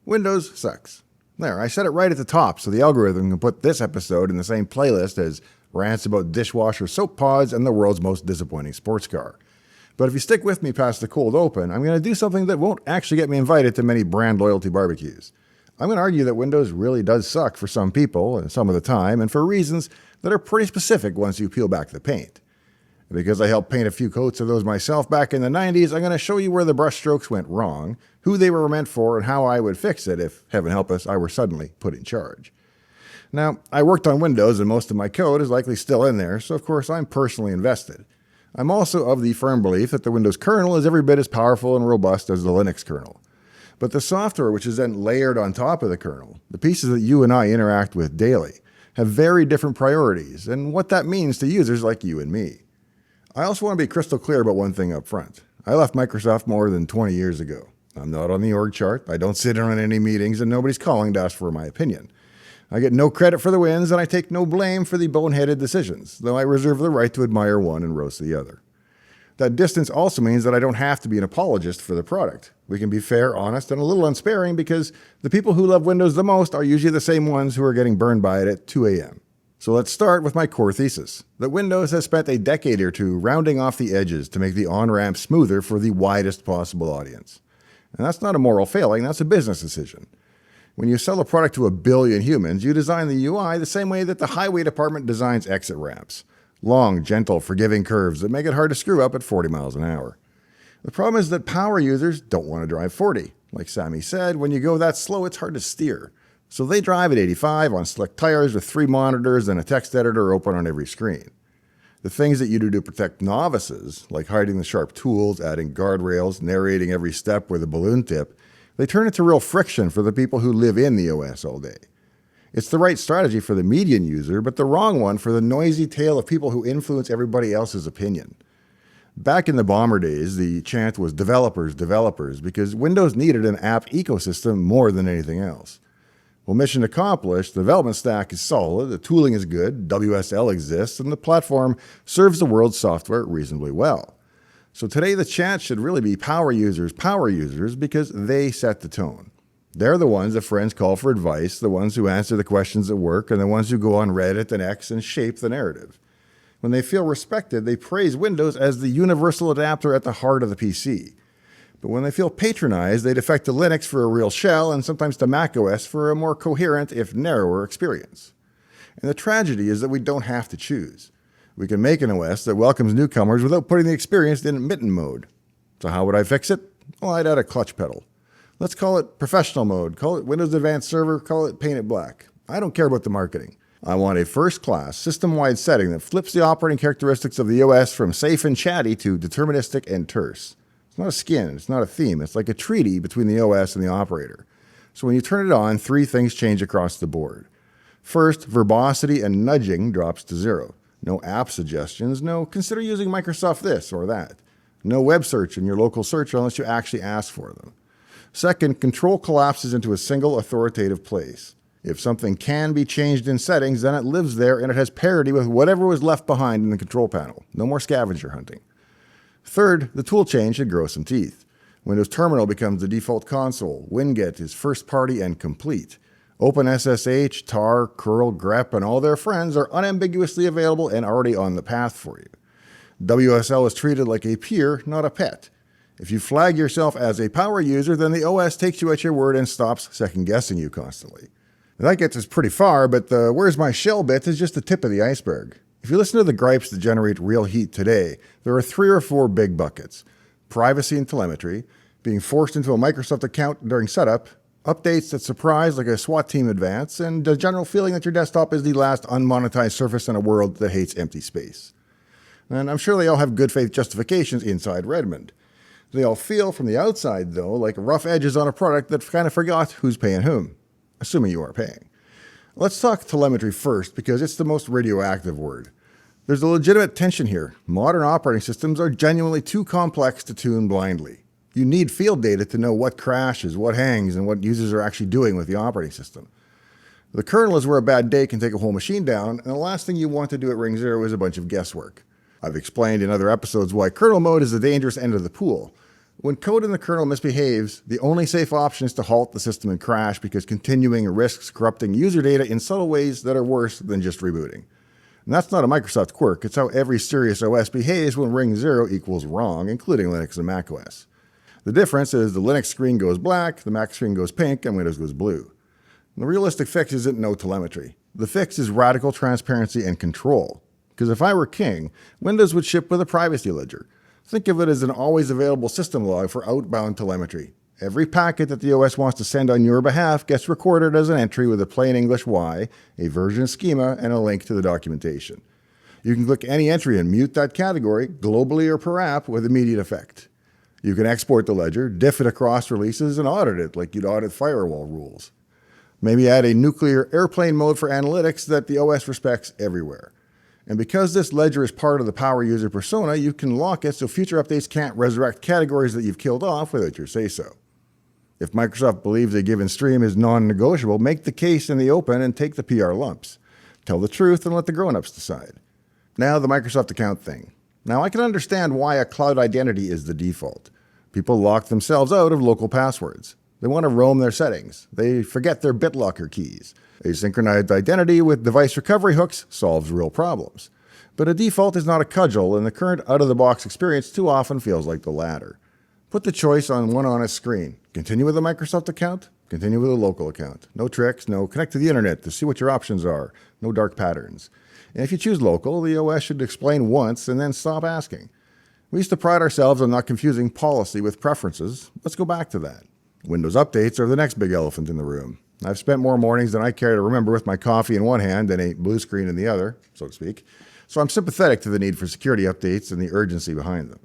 Windows sucks. There, I said it right at the top, so the algorithm can put this episode in the same playlist as rants about dishwasher soap pods and the world's most disappointing sports car. But if you stick with me past the cold open, I'm going to do something that won't actually get me invited to many brand loyalty barbecues. I'm going to argue that Windows really does suck for some people and some of the time, and for reasons that are pretty specific once you peel back the paint. Because I helped paint a few coats of those myself back in the 90s, I'm going to show you where the brushstrokes went wrong, who they were meant for, and how I would fix it if, heaven help us, I were suddenly put in charge. Now, I worked on Windows and most of my code is likely still in there, so of course I'm personally invested. I'm also of the firm belief that the Windows kernel is every bit as powerful and robust as the Linux kernel. But the software which is then layered on top of the kernel, the pieces that you and I interact with daily, have very different priorities and what that means to users like you and me. I also want to be crystal clear about one thing up front. I left Microsoft more than 20 years ago. I'm not on the org chart, I don't sit in on any meetings, and nobody's calling to ask for my opinion. I get no credit for the wins, and I take no blame for the boneheaded decisions, though I reserve the right to admire one and roast the other. That distance also means that I don't have to be an apologist for the product. We can be fair, honest, and a little unsparing because the people who love Windows the most are usually the same ones who are getting burned by it at 2 a.m. So let's start with my core thesis, that Windows has spent a decade or two rounding off the edges to make the on-ramp smoother for the widest possible audience. And that's not a moral failing, that's a business decision. When you sell a product to 1 billion humans, you design the UI the same way that the highway department designs exit ramps. Long, gentle, forgiving curves that make it hard to screw up at 40 miles an hour. The problem is that power users don't want to drive 40. Like Sammy said, when you go that slow, it's hard to steer. So they drive at 85 on slick tires with 3 monitors and a text editor open on every screen. The things that you do to protect novices, like hiding the sharp tools, adding guardrails, narrating every step with a balloon tip, they turn into real friction for the people who live in the OS all day. It's the right strategy for the median user, but the wrong one for the noisy tail of people who influence everybody else's opinion. Back in the Bomber days, the chant was developers, developers, because Windows needed an app ecosystem more than anything else. Well, mission accomplished, the development stack is solid, the tooling is good, WSL exists, and the platform serves the world's software reasonably well. So today the chant should really be power users, because they set the tone. They're the ones that friends call for advice, the ones who answer the questions at work, and the ones who go on Reddit and X and shape the narrative. When they feel respected, they praise Windows as the universal adapter at the heart of the PC. But when they feel patronized, they defect to Linux for a real shell and sometimes to macOS for a more coherent, if narrower, experience. And the tragedy is that we don't have to choose. We can make an OS that welcomes newcomers without putting the experience in mitten mode. So how would I fix it? Well, I'd add a clutch pedal. Let's call it professional mode, call it Windows Advanced Server, call it Paint It Black. I don't care about the marketing. I want a first-class, system-wide setting that flips the operating characteristics of the OS from safe and chatty to deterministic and terse. It's not a skin, it's not a theme, it's like a treaty between the OS and the operator. So when you turn it on, 3 things change across the board. First, verbosity and nudging drops to 0. No app suggestions, no consider using Microsoft this or that. No web search in your local search unless you actually ask for them. Second, control collapses into a single authoritative place. If something can be changed in settings, then it lives there and it has parity with whatever was left behind in the control panel. No more scavenger hunting. Third, the tool chain should grow some teeth. Windows Terminal becomes the default console. Winget is first party and complete. OpenSSH, tar, curl, grep, and all their friends are unambiguously available and already on the path for you. WSL is treated like a peer, not a pet. If you flag yourself as a power user, then the OS takes you at your word and stops second-guessing you constantly. That gets us pretty far, but the where's my shell bit is just the tip of the iceberg. If you listen to the gripes that generate real heat today, there are 3 or 4 big buckets. Privacy and telemetry, being forced into a Microsoft account during setup, updates that surprise like a SWAT team advance, and the general feeling that your desktop is the last unmonetized surface in a world that hates empty space. And I'm sure they all have good faith justifications inside Redmond. They all feel from the outside, though, like rough edges on a product that kind of forgot who's paying whom, assuming you are paying. Let's talk telemetry first, because it's the most radioactive word. There's a legitimate tension here. Modern operating systems are genuinely too complex to tune blindly. You need field data to know what crashes, what hangs, and what users are actually doing with the operating system. The kernel is where a bad day can take a whole machine down, and the last thing you want to do at ring 0 is a bunch of guesswork. I've explained in other episodes why kernel mode is the dangerous end of the pool. When code in the kernel misbehaves, the only safe option is to halt the system and crash because continuing risks corrupting user data in subtle ways that are worse than just rebooting. And that's not a Microsoft quirk, it's how every serious OS behaves when ring 0 equals wrong, including Linux and macOS. The difference is the Linux screen goes black, the Mac screen goes pink, and Windows goes blue. The realistic fix isn't no telemetry. The fix is radical transparency and control. Because if I were king, Windows would ship with a privacy ledger. Think of it as an always available system log for outbound telemetry. Every packet that the OS wants to send on your behalf gets recorded as an entry with a plain English Y, a version schema, and a link to the documentation. You can click any entry and mute that category, globally or per app, with immediate effect. You can export the ledger, diff it across releases, and audit it like you'd audit firewall rules. Maybe add a nuclear airplane mode for analytics that the OS respects everywhere. And because this ledger is part of the power user persona, you can lock it so future updates can't resurrect categories that you've killed off without your say-so. If Microsoft believes a given stream is non-negotiable, make the case in the open and take the PR lumps. Tell the truth and let the grown-ups decide. Now the Microsoft account thing. Now I can understand why a cloud identity is the default. People lock themselves out of local passwords. They want to roam their settings. They forget their BitLocker keys. A synchronized identity with device recovery hooks solves real problems. But a default is not a cudgel, and the current out-of-the-box experience too often feels like the latter. Put the choice on one honest screen. Continue with a Microsoft account, continue with a local account. No tricks, no connect to the internet to see what your options are, no dark patterns. And if you choose local, the OS should explain once and then stop asking. We used to pride ourselves on not confusing policy with preferences. Let's go back to that. Windows updates are the next big elephant in the room. I've spent more mornings than I care to remember with my coffee in one hand and a blue screen in the other, so to speak, so I'm sympathetic to the need for security updates and the urgency behind them.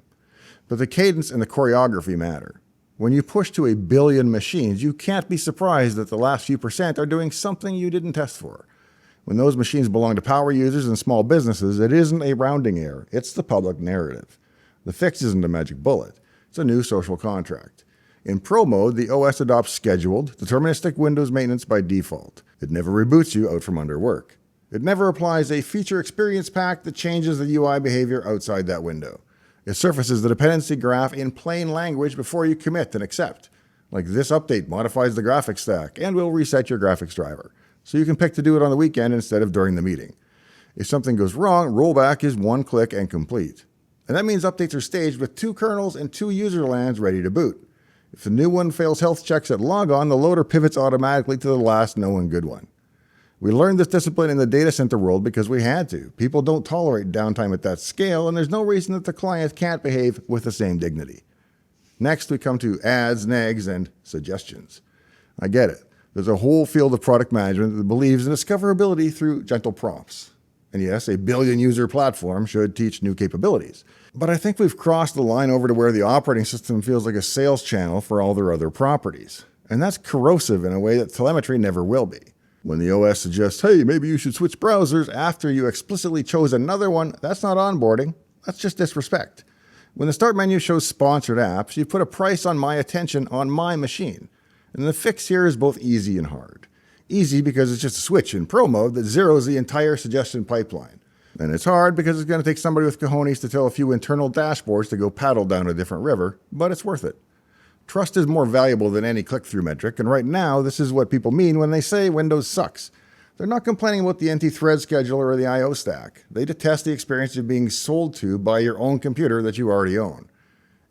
But the cadence and the choreography matter. When you push to 1 billion machines, you can't be surprised that the last few percent are doing something you didn't test for. When those machines belong to power users and small businesses, it isn't a rounding error, it's the public narrative. The fix isn't a magic bullet, it's a new social contract. In Pro mode, the OS adopts scheduled, deterministic Windows maintenance by default. It never reboots you out from under work. It never applies a feature experience pack that changes the UI behavior outside that window. It surfaces the dependency graph in plain language before you commit and accept. Like this update modifies the graphics stack and will reset your graphics driver. So you can pick to do it on the weekend instead of during the meeting. If something goes wrong, rollback is one click and complete. And that means updates are staged with 2 kernels and 2 user lands ready to boot. If the new one fails health checks at logon, the loader pivots automatically to the last known good one. We learned this discipline in the data center world because we had to. People don't tolerate downtime at that scale, and there's no reason that the client can't behave with the same dignity. Next, we come to ads, negs, and suggestions. I get it. There's a whole field of product management that believes in discoverability through gentle prompts. And yes, a billion-user platform should teach new capabilities. But I think we've crossed the line over to where the operating system feels like a sales channel for all their other properties. And that's corrosive in a way that telemetry never will be. When the OS suggests, hey, maybe you should switch browsers after you explicitly chose another one, that's not onboarding. That's just disrespect. When the start menu shows sponsored apps, you put a price on my attention on my machine. And the fix here is both easy and hard. Easy because it's just a switch in Pro mode that zeroes the entire suggestion pipeline. And it's hard because it's going to take somebody with cojones to tell a few internal dashboards to go paddle down a different river, but it's worth it. Trust is more valuable than any click-through metric, and right now, this is what people mean when they say Windows sucks. They're not complaining about the NT thread scheduler or the I/O stack. They detest the experience of being sold to by your own computer that you already own.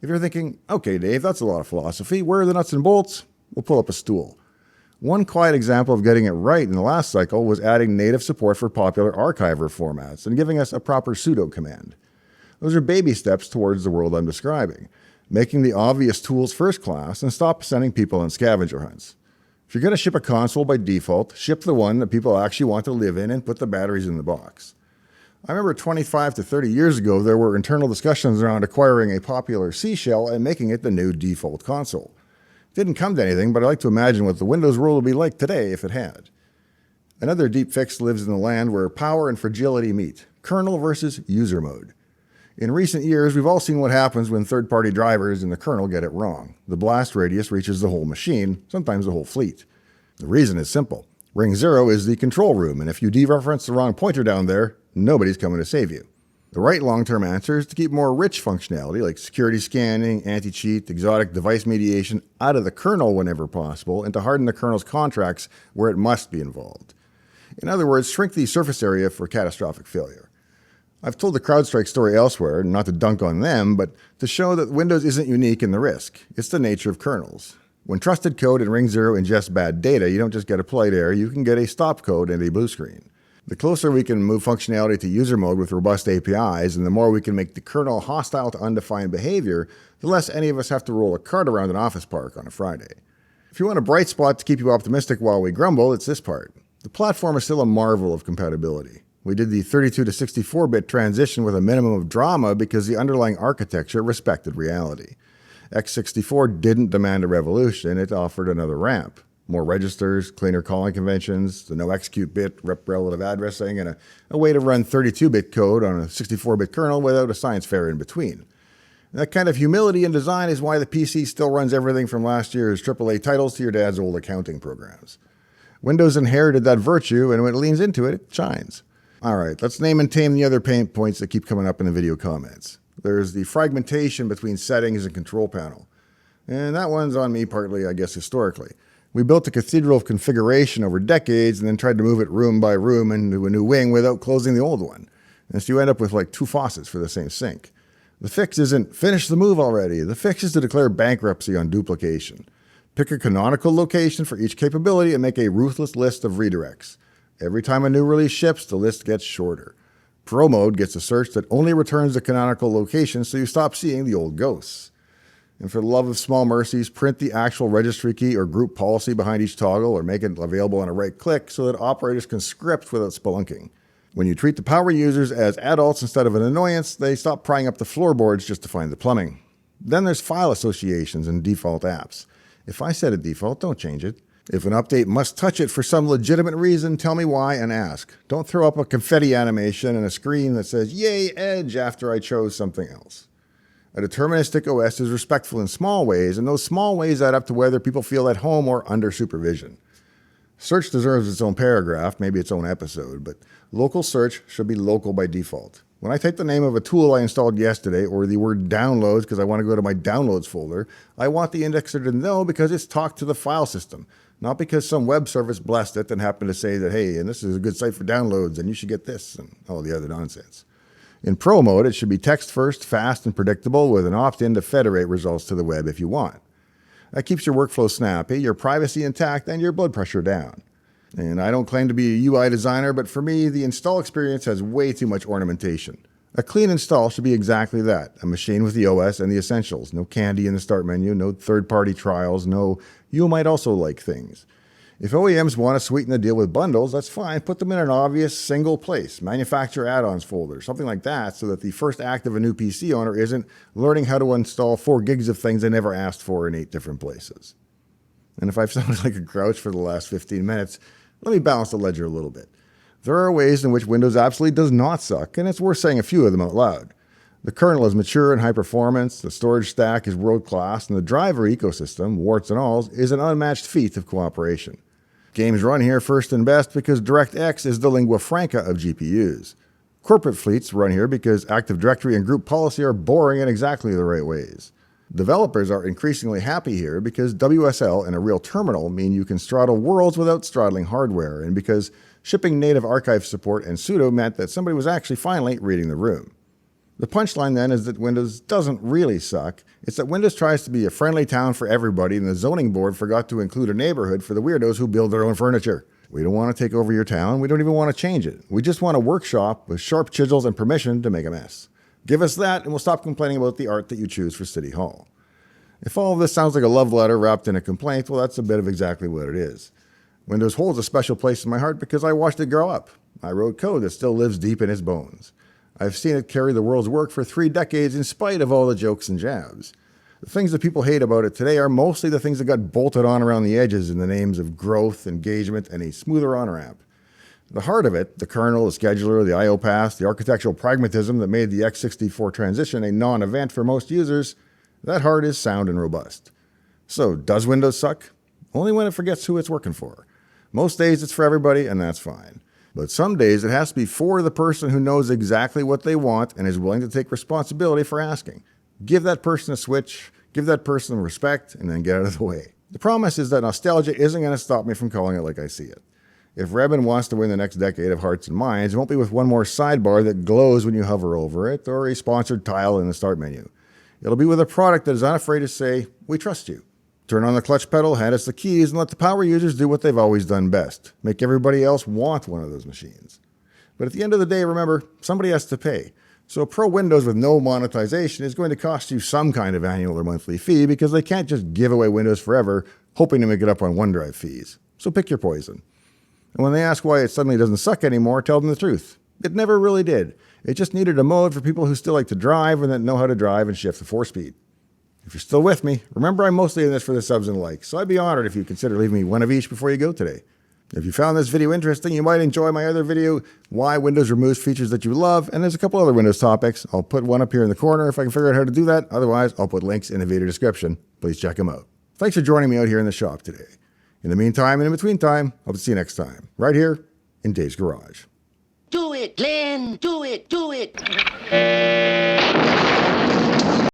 If you're thinking, okay, Dave, that's a lot of philosophy. Where are the nuts and bolts? We'll pull up a stool. One quiet example of getting it right in the last cycle was adding native support for popular archiver formats and giving us a proper sudo command. Those are baby steps towards the world I'm describing, making the obvious tools first class and stop sending people on scavenger hunts. If you're going to ship a console by default, ship the one that people actually want to live in and put the batteries in the box. I remember 25 to 30 years ago, there were internal discussions around acquiring a popular C shell and making it the new default console. It didn't come to anything, but I like to imagine what the Windows world would be like today if it had. Another deep fix lives in the land where power and fragility meet, kernel versus user mode. In recent years, we've all seen what happens when third-party drivers in the kernel get it wrong. The blast radius reaches the whole machine, sometimes the whole fleet. The reason is simple. Ring 0 is the control room, and if you dereference the wrong pointer down there, nobody's coming to save you. The right long-term answer is to keep more rich functionality like security scanning, anti-cheat, exotic device mediation out of the kernel whenever possible, and to harden the kernel's contracts where it must be involved. In other words, shrink the surface area for catastrophic failure. I've told the CrowdStrike story elsewhere, not to dunk on them, but to show that Windows isn't unique in the risk. It's the nature of kernels. When trusted code and Ring 0 ingest bad data, you don't just get a polite error, you can get a stop code and a blue screen. The closer we can move functionality to user mode with robust APIs, and the more we can make the kernel hostile to undefined behavior, the less any of us have to roll a cart around an office park on a Friday. If you want a bright spot to keep you optimistic while we grumble, it's this part. The platform is still a marvel of compatibility. We did the 32 to 64-bit transition with a minimum of drama because the underlying architecture respected reality. x64 didn't demand a revolution, it offered another ramp. More registers, cleaner calling conventions, the no execute bit, rep relative addressing, and a way to run 32-bit code on a 64-bit kernel without a science fair in between. And that kind of humility in design is why the PC still runs everything from last year's AAA titles to your dad's old accounting programs. Windows inherited that virtue, and when it leans into it, it shines. All right, let's name and tame the other pain points that keep coming up in the video comments. There's the fragmentation between settings and control panel. And that one's on me partly, I guess, historically. We built a cathedral of configuration over decades and then tried to move it room by room into a new wing without closing the old one. And so you end up with like two faucets for the same sink. The fix isn't finish the move already. The fix is to declare bankruptcy on duplication. Pick a canonical location for each capability and make a ruthless list of redirects. Every time a new release ships, the list gets shorter. Pro mode gets a search that only returns the canonical location so you stop seeing the old ghosts. And for the love of small mercies, print the actual registry key or group policy behind each toggle or make it available on a right click so that operators can script without spelunking. When you treat the power users as adults instead of an annoyance, they stop prying up the floorboards just to find the plumbing. Then there's file associations and default apps. If I set a default, don't change it. If an update must touch it for some legitimate reason, tell me why and ask. Don't throw up a confetti animation and a screen that says, "Yay, Edge," after I chose something else. A deterministic OS is respectful in small ways, and those small ways add up to whether people feel at home or under supervision. Search deserves its own paragraph, maybe its own episode, but local search should be local by default. When I type the name of a tool I installed yesterday or the word downloads because I want to go to my downloads folder, I want the indexer to know because it's talked to the file system, not because some web service blessed it and happened to say that, hey, and this is a good site for downloads and you should get this and all the other nonsense. In Pro mode, it should be text first, fast, and predictable with an opt-in to federate results to the web if you want. That keeps your workflow snappy, your privacy intact, and your blood pressure down. And I don't claim to be a UI designer, but for me, the install experience has way too much ornamentation. A clean install should be exactly that, a machine with the OS and the essentials. No candy in the start menu, no third-party trials, no you might also like things. If OEMs want to sweeten the deal with bundles, that's fine. Put them in an obvious single place, manufacturer add-ons folder, something like that, so that the first act of a new PC owner isn't learning how to install 4 gigs of things they never asked for in 8 different places. And if I've sounded like a grouch for the last 15 minutes, let me balance the ledger a little bit. There are ways in which Windows absolutely does not suck, and it's worth saying a few of them out loud. The kernel is mature and high performance, the storage stack is world-class, and the driver ecosystem, warts and alls, is an unmatched feat of cooperation. Games run here first and best because DirectX is the lingua franca of GPUs. Corporate fleets run here because Active Directory and group policy are boring in exactly the right ways. Developers are increasingly happy here because WSL and a real terminal mean you can straddle worlds without straddling hardware, and because shipping native archive support and sudo meant that somebody was actually finally reading the room. The punchline then is that Windows doesn't really suck. It's that Windows tries to be a friendly town for everybody, and the zoning board forgot to include a neighborhood for the weirdos who build their own furniture. We don't want to take over your town. We don't even want to change it. We just want a workshop with sharp chisels and permission to make a mess. Give us that, and we'll stop complaining about the art that you choose for City Hall. If all of this sounds like a love letter wrapped in a complaint, well, that's a bit of exactly what it is. Windows holds a special place in my heart because I watched it grow up. I wrote code that still lives deep in its bones. I've seen it carry the world's work for 3 decades in spite of all the jokes and jabs. The things that people hate about it today are mostly the things that got bolted on around the edges in the names of growth, engagement, and a smoother on-ramp. The heart of it, the kernel, the scheduler, the I/O path, the architectural pragmatism that made the x64 transition a non-event for most users, that heart is sound and robust. So, does Windows suck? Only when it forgets who it's working for. Most days it's for everybody, and that's fine. But some days it has to be for the person who knows exactly what they want and is willing to take responsibility for asking. Give that person a switch, give that person respect, and then get out of the way. The promise is that nostalgia isn't going to stop me from calling it like I see it. If Rebin wants to win the next decade of hearts and minds, it won't be with one more sidebar that glows when you hover over it or a sponsored tile in the start menu. It'll be with a product that is unafraid to say, "We trust you." Turn on the clutch pedal, hand us the keys, and let the power users do what they've always done best. Make everybody else want one of those machines. But at the end of the day, remember, somebody has to pay. So Pro Windows with no monetization is going to cost you some kind of annual or monthly fee because they can't just give away Windows forever, hoping to make it up on OneDrive fees. So pick your poison. And when they ask why it suddenly doesn't suck anymore, tell them the truth. It never really did. It just needed a mode for people who still like to drive and that know how to drive and shift to 4-speed. If you're still with me, remember I'm mostly in this for the subs and likes, so I'd be honored if you consider leaving me one of each before you go today. If you found this video interesting, you might enjoy my other video, Why Windows Removes Features That You Love, and there's a couple other Windows topics. I'll put one up here in the corner if I can figure out how to do that. Otherwise, I'll put links in the video description. Please check them out. Thanks for joining me out here in the shop today. In the meantime and in between time, hope to see you next time, right here in Dave's Garage. Do it, Glenn! Do it! Do it!